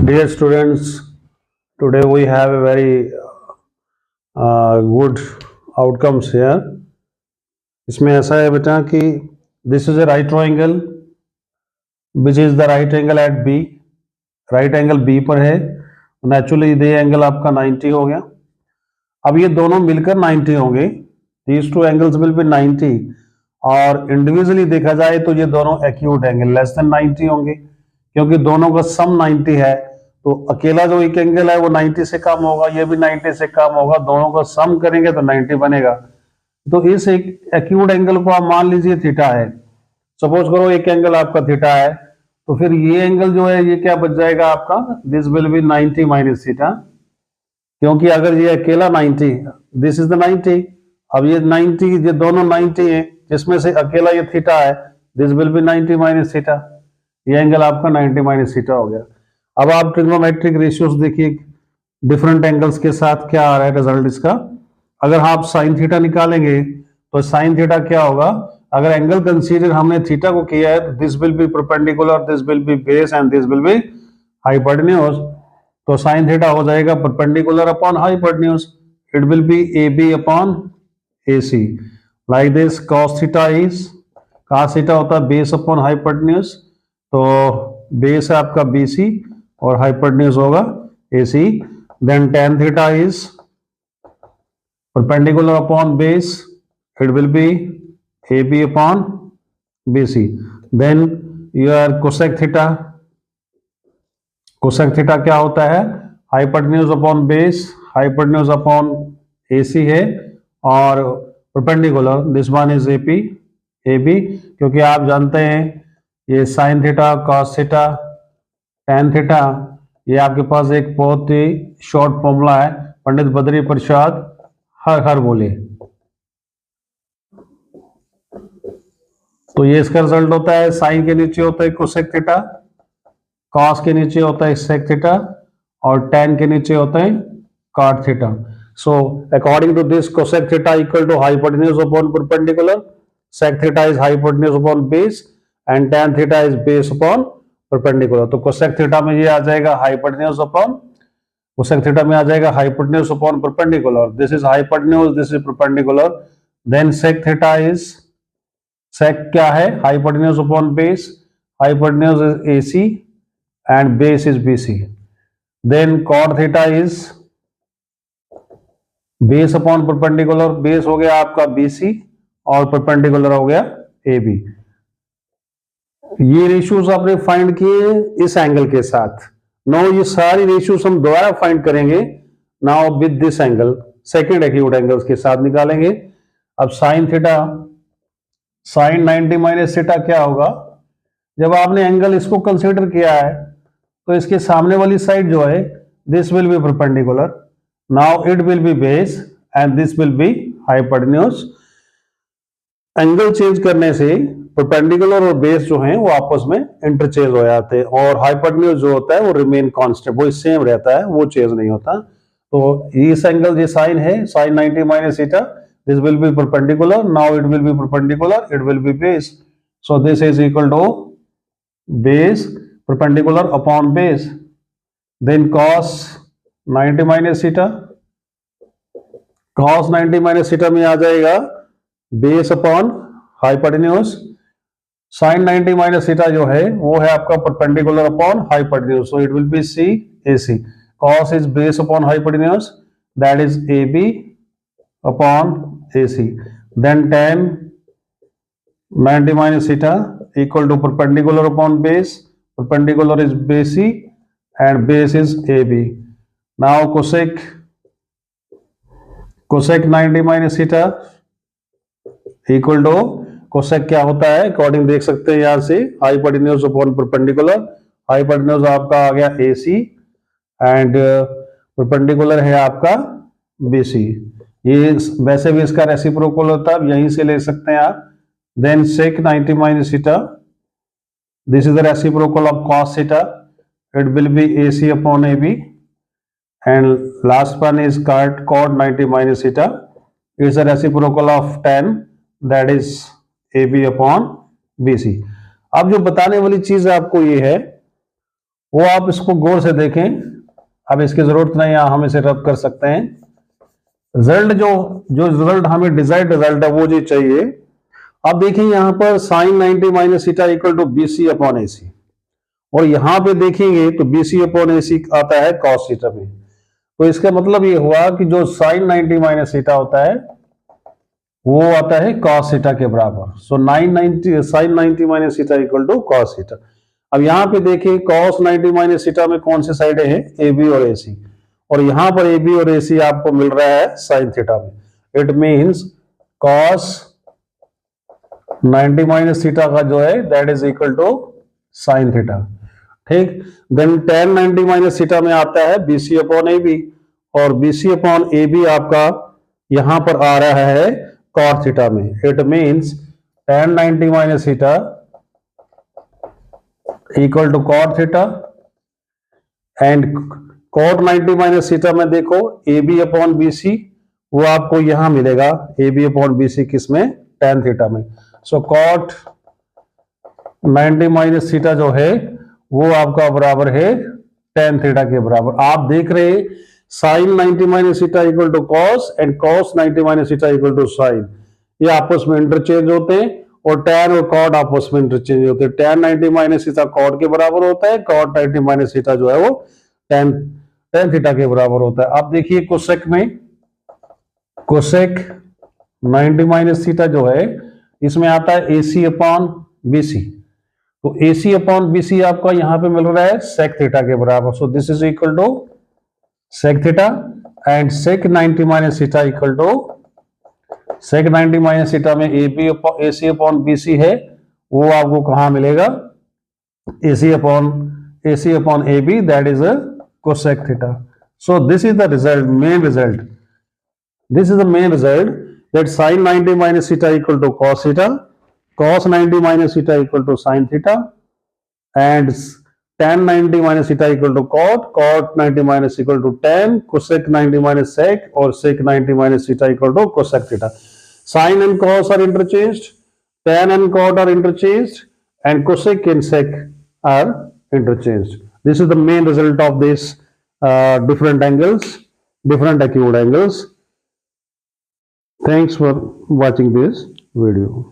Dear students, today we have a very good outcomes here. इसमें ऐसा है बेटा कि this is a right triangle which is the right angle at B. right angle B पर है, naturally ये angle आपका 90 हो गया. अब ये दोनों मिलकर 90 होंगे. These two angles will be 90 और इंडिविजुअली देखा जाए तो ये दोनों एक्यूट एंगल लेस देन 90 होंगे, क्योंकि दोनों का सम 90 है. तो अकेला जो एक एंगल है वो 90 से कम होगा, ये भी 90 से कम होगा, दोनों का सम करेंगे तो 90 बनेगा. तो इस एक एक्यूट एंगल को आप मान लीजिए थीटा है. सपोज करो एक एंगल आपका थीटा है, तो फिर ये एंगल जो है ये क्या बच जाएगा आपका, this will B 90 minus theta, क्योंकि अगर ये अकेला 90, दिस इज द 90, अब ये 90, ये दोनों 90 है, जिसमें से अकेला ये थीटा है, this will B 90 minus theta. ये एंगल आपका 90 माइनस थीटा हो गया. अब आप ट्रिग्नोमेट्रिक रेशियोज देखिए डिफरेंट एंगल्स के साथ क्या आ रहा है रिजल्ट इसका. अगर आप साइन थीटा निकालेंगे तो साइन थीटा क्या होगा, अगर एंगल कंसीडर हमने थीटा को किया है तो this will be perpendicular, this will be base and this will be hypotenuse. तो साइन थीटा हो जाएगा perpendicular upon hypotenuse, it will be A B upon A C. Like this cos theta is, cos theta होता है base upon hypotenuse, तो base है आपका B C और hypotenuse होगा A C. Then tan theta is perpendicular upon base, it will be A B upon B C. Then your cosec theta, cosec theta क्या होता है, hypotenuse upon base, hypotenuse upon A C है और perpendicular, this one is A P A B, क्योंकि आप जानते हैं ये sine theta, cos theta, tan theta, ये आपके पास एक बहुत ही शॉर्ट फॉर्मूला है, पंडित बद्री प्रसाद हर हर बोले. तो ये इसका रिजल्ट होता है, साइन के नीचे होता है कोसेक थीटा, कॉस के नीचे होता है सेक थीटा और टैन के नीचे होता है cot theta. So according to this cosec theta equal to hypotenuse upon perpendicular, sec theta is hypotenuse upon base and tan theta is base upon perpendicular. तो कोसेक थीटा में ये आ जाएगा hypotenuse upon, cosec theta में आ जाएगा hypotenuse upon perpendicular, this is hypotenuse, this is perpendicular. Then sec theta is, sec क्या है, hypotenuse upon base, hypotenuse is AC and base is BC. Then cot theta is base upon perpendicular, base हो गया आपका BC और perpendicular हो गया A B. ये ratios आपने फाइंड किए इस एंगल के साथ. नो ये सारी रेशियोज हम दोबारा फाइंड करेंगे now with this angle, second acute angles के साथ निकालेंगे. अब sine theta, sine 90 minus theta क्या होगा, जब आपने एंगल इसको कंसीडर किया है तो इसके सामने वाली साइड जो है this will be perpendicular, now it will be base and this will be hypotenuse. Angle change करने से परपेंडिकुलर और बेस जो हैं वो आपस में इंटरचेंज हो जाते हैं और हाइपोटेन्यूज जो होता है वो रिमेन कांस्टेंट, वो सेम रहता है, वो चेंज नहीं होता. तो इस एंगल ये साइन है, sine 90 minus theta, this will be perpendicular, now it will be perpendicular, it will be base. So this is equal to base perpendicular upon base. Then cos 90 minus theta, cos 90 minus theta में आ जाएगा base upon hypotenuse. Sine 90 minus theta जो है वो है आपका perpendicular upon hypotenuse, so it will be C A C. cos is base upon hypotenuse, that is A B upon A C. Then tan 90 minus theta equal to perpendicular upon base, perpendicular is BC and base is AB. Now cosec 90 minus theta equal to cosec क्या होता है according देख सकते हैं यहां से, hypotenuse upon perpendicular, hypotenuse आपका आ गया AC एंड परपेंडिकुलर है आपका BC. ये वैसे भी इसका रेसिप्रोकल होता है, यहीं से ले सकते हैं आप. Then sec 90 minus theta, this is the reciprocal of cos theta, it will be AC upon AB, and last one is cot 90 minus theta, is the reciprocal of tan, that is AB upon BC. अब जो बताने वाली चीज आपको ये है, वो आप इसको गौर से देखें, अब इसकी जरूरत नहीं है, हम इसे रद्द कर सकते हैं। रिजल्ट जो जो रिजल्ट हमें डिजायर्ड रिजल्ट है वो जो चाहिए। अब देखिए यहाँ पर sine 90 minus theta equal to B C upon A C, और यहां पे देखेंगे तो बी सी अपॉन ए सी आता है कॉस थीटा में। तो इसका मतलब ये हुआ कि जो साइन 90 माइनस थीटा होता है वो आता है कॉस थीटा के बराबर। So 990 sine 90 minus theta equal to cos theta. अब यहां पे देखिए कॉस 90 माइनस थीटा में कौन से साइड है, ए बी और ए सी, और यहां पर ए बी और ए सी आपको मिल रहा है साइन थीटा में। It means cos 90 minus theta का जो है that is equal to sine theta. ठीक, देन tan 90 माइनस थीटा में आता है B C upon A B, और B C upon A B आपका यहां पर आ रहा है cot थीटा में। It means tan 90 minus theta equal to cot theta, and cot 90 minus theta में देखो A B upon B C, वो आपको यहां मिलेगा A B upon B C किसमें, tan थीटा में। सो cot 90 माइनस थीटा जो है वो आपका बराबर है tan थीटा के बराबर। आप देख रहे हैं sine 90 minus theta equal to cos and cos 90 minus theta equal to sine, ये आपस में इंटरचेंज होते हैं, और tan और cot आपस में इंटरचेंज होते हैं। tan 90 माइनस थीटा cot के बराबर होता है, cot 90 माइनस थीटा जो है वो tan थीटा के बराबर होता है। अब देखिए कोसेक में, कोसेक 90 माइनस थीटा जो है इसमें आता है ए सी अपॉन बी सी, तो ए सी अपॉन बी सी आपका यहां पे मिल रहा है सेक थीटा के बराबर। So this is equal to sec theta, and sec 90 minus theta equal to sec 90 minus theta में ए सी अपॉन बी सी है, वो आपको कहां मिलेगा, A C upon A B, that is a cosec theta. So this is the result, main result, this is the main result, that sine 90 minus theta equal to cos theta, cos 90 minus theta equal to sin theta, and tan 90 minus theta equal to cot 90 minus equal to tan, cosec 90 minus sec, or sec 90 minus theta equal to cosec theta. Sin and cos are interchanged, tan and cot are interchanged, and cosec and sec are interchanged. This is the main result of this different angles, different acute angles. Thanks for watching this video.